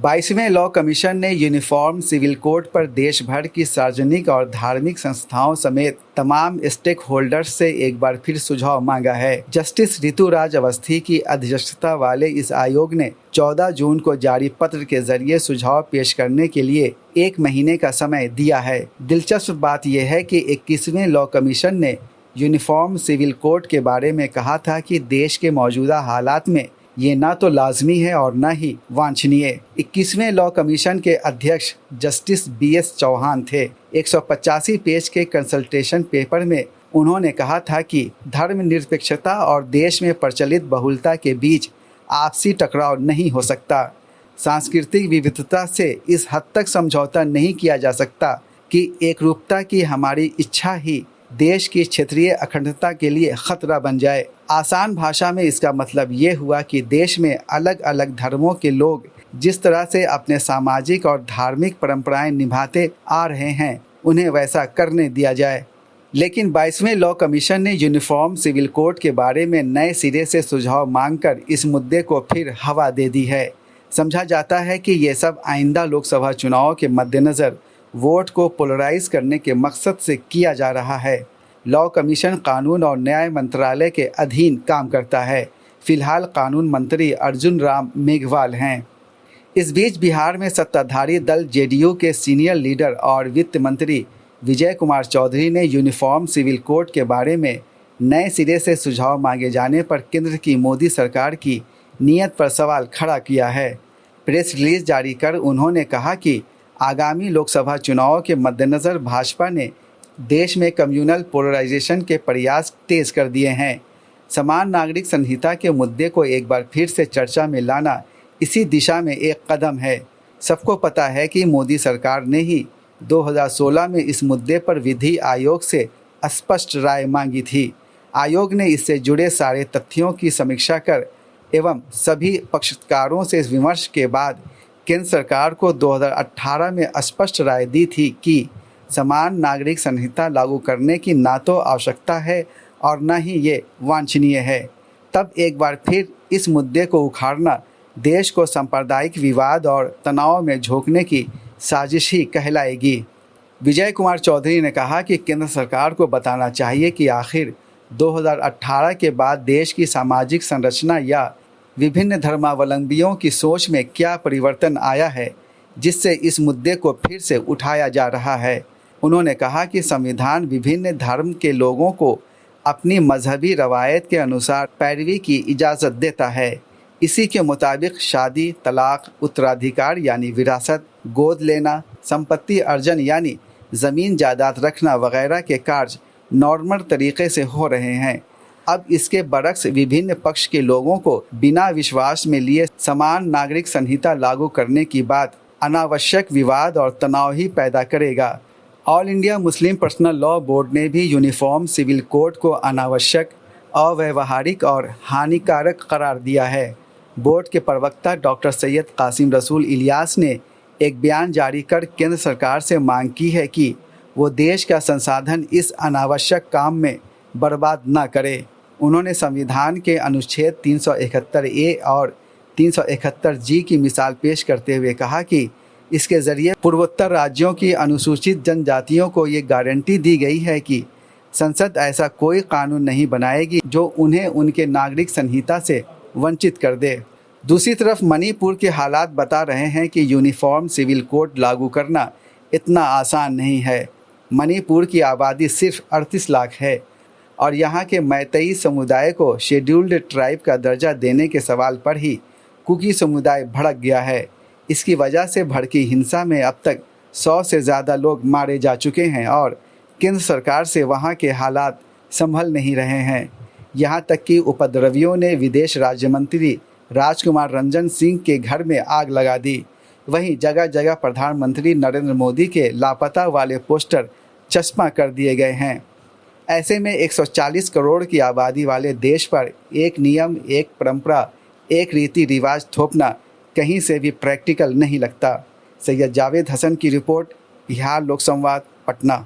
22वें law commission ने uniform civil code पर देश भर की सार्वजनिक और धार्मिक संस्थाओं समेत तमाम स्टेक होल्डर्स से एक बार फिर सुझाव मांगा है। जस्टिस ऋतुराज अवस्थी की अध्यक्षता वाले इस आयोग ने 14 जून को जारी पत्र के जरिए सुझाव पेश करने के लिए 1 महीने का समय दिया है। दिलचस्प बात यह है कि 21वें लॉ कमीशन ने यूनिफॉर्म सिविल कोड के बारे में कहा था कि देश के मौजूदा हालात में ये ना तो लाजमी है और न ही वांछनीय। 21वें लॉ कमीशन के अध्यक्ष जस्टिस BS चौहान थे। 185 पेज के कंसल्टेशन पेपर में उन्होंने कहा था कि धर्मनिरपेक्षता और देश में प्रचलित बहुलता के बीच आपसी टकराव नहीं हो सकता। सांस्कृतिक विविधता से इस हद तक समझौता नहीं किया जा सकता कि एकरूपता की हमारी इच्छा ही देश की क्षेत्रीय अखंडता के लिए खतरा बन जाए। आसान भाषा में इसका मतलब ये हुआ कि देश में अलग अलग धर्मों के लोग जिस तरह से अपने सामाजिक और धार्मिक परंपराएं निभाते आ रहे हैं उन्हें वैसा करने दिया जाए। लेकिन 22वें लॉ कमीशन ने यूनिफॉर्म सिविल कोड के बारे में नए सिरे से सुझाव मांगकर इस मुद्दे को फिर हवा दे दी है। समझा जाता है कि ये सब आइंदा लोकसभा चुनाव के मद्देनज़र वोट को पोलराइज करने के मकसद से किया जा रहा है। लॉ कमीशन कानून और न्याय मंत्रालय के अधीन काम करता है। फिलहाल कानून मंत्री अर्जुन राम मेघवाल हैं। इस बीच बिहार में सत्ताधारी दल JDU के सीनियर लीडर और वित्त मंत्री विजय कुमार चौधरी ने यूनिफॉर्म सिविल कोड के बारे में नए सिरे से सुझाव मांगे जाने पर केंद्र की मोदी सरकार की नीयत पर सवाल खड़ा किया है। प्रेस रिलीज जारी कर उन्होंने कहा कि आगामी लोकसभा चुनाव के मद्देनज़र भाजपा ने देश में कम्युनल पोलराइजेशन के प्रयास तेज कर दिए हैं। समान नागरिक संहिता के मुद्दे को एक बार फिर से चर्चा में लाना इसी दिशा में एक कदम है। सबको पता है कि मोदी सरकार ने ही 2016 में इस मुद्दे पर विधि आयोग से स्पष्ट राय मांगी थी। आयोग ने इससे जुड़े सारे तथ्यों की समीक्षा कर एवं सभी पक्षकारों से विमर्श के बाद केंद्र सरकार को 2018 में स्पष्ट राय दी थी कि समान नागरिक संहिता लागू करने की ना तो आवश्यकता है और न ही ये वांछनीय है। तब एक बार फिर इस मुद्दे को उखाड़ना देश को सांप्रदायिक विवाद और तनाव में झोंकने की साजिश ही कहलाएगी। विजय कुमार चौधरी ने कहा कि केंद्र सरकार को बताना चाहिए कि आखिर 2018 के बाद देश की सामाजिक संरचना या विभिन्न धर्मावलंबियों की सोच में क्या परिवर्तन आया है जिससे इस मुद्दे को फिर से उठाया जा रहा है। उन्होंने कहा कि संविधान विभिन्न धर्म के लोगों को अपनी मजहबी रवायत के अनुसार पैरवी की इजाज़त देता है। इसी के मुताबिक शादी, तलाक, उत्तराधिकार यानी विरासत, गोद लेना, संपत्ति अर्जन यानी ज़मीन जायदाद रखना वगैरह के कार्य नॉर्मल तरीके से हो रहे हैं। अब इसके बरक्स विभिन्न पक्ष के लोगों को बिना विश्वास में लिए समान नागरिक संहिता लागू करने की बात अनावश्यक विवाद और तनाव ही पैदा करेगा। All India Muslim personal law board ने भी यूनिफॉर्म सिविल कोड को अनावश्यक, अव्यवहारिक और हानिकारक करार दिया है। बोर्ड के प्रवक्ता डॉक्टर सैयद कासिम रसूल इलियास ने एक बयान जारी कर केंद्र सरकार से मांग की है कि वो देश का संसाधन इस अनावश्यक काम में बर्बाद न करे। उन्होंने संविधान के अनुच्छेद 371A और 371G की मिसाल पेश करते हुए कहा कि इसके ज़रिए पूर्वोत्तर राज्यों की अनुसूचित जनजातियों को ये गारंटी दी गई है कि संसद ऐसा कोई कानून नहीं बनाएगी जो उन्हें उनके नागरिक संहिता से वंचित कर दे। दूसरी तरफ मणिपुर के हालात बता रहे हैं कि यूनिफॉर्म सिविल कोड लागू करना इतना आसान नहीं है। मणिपुर की आबादी सिर्फ 38 लाख है और यहाँ के मैतेई समुदाय को शेड्यूल्ड ट्राइब का दर्जा देने के सवाल पर ही कुकी समुदाय भड़क गया है। इसकी वजह से भड़की हिंसा में अब तक 100 से ज़्यादा लोग मारे जा चुके हैं और केंद्र सरकार से वहाँ के हालात संभल नहीं रहे हैं। यहाँ तक कि उपद्रवियों ने विदेश राज्य मंत्री राजकुमार रंजन सिंह के घर में आग लगा दी। वहीं जगह जगह प्रधानमंत्री नरेंद्र मोदी के लापता वाले पोस्टर चस्पा कर दिए गए हैं। ऐसे में 140 करोड़ की आबादी वाले देश पर एक नियम, एक परंपरा, एक रीति रिवाज थोपना कहीं से भी प्रैक्टिकल नहीं लगता। सैयद जावेद हसन की रिपोर्ट, बिहार लोक संवाद, पटना।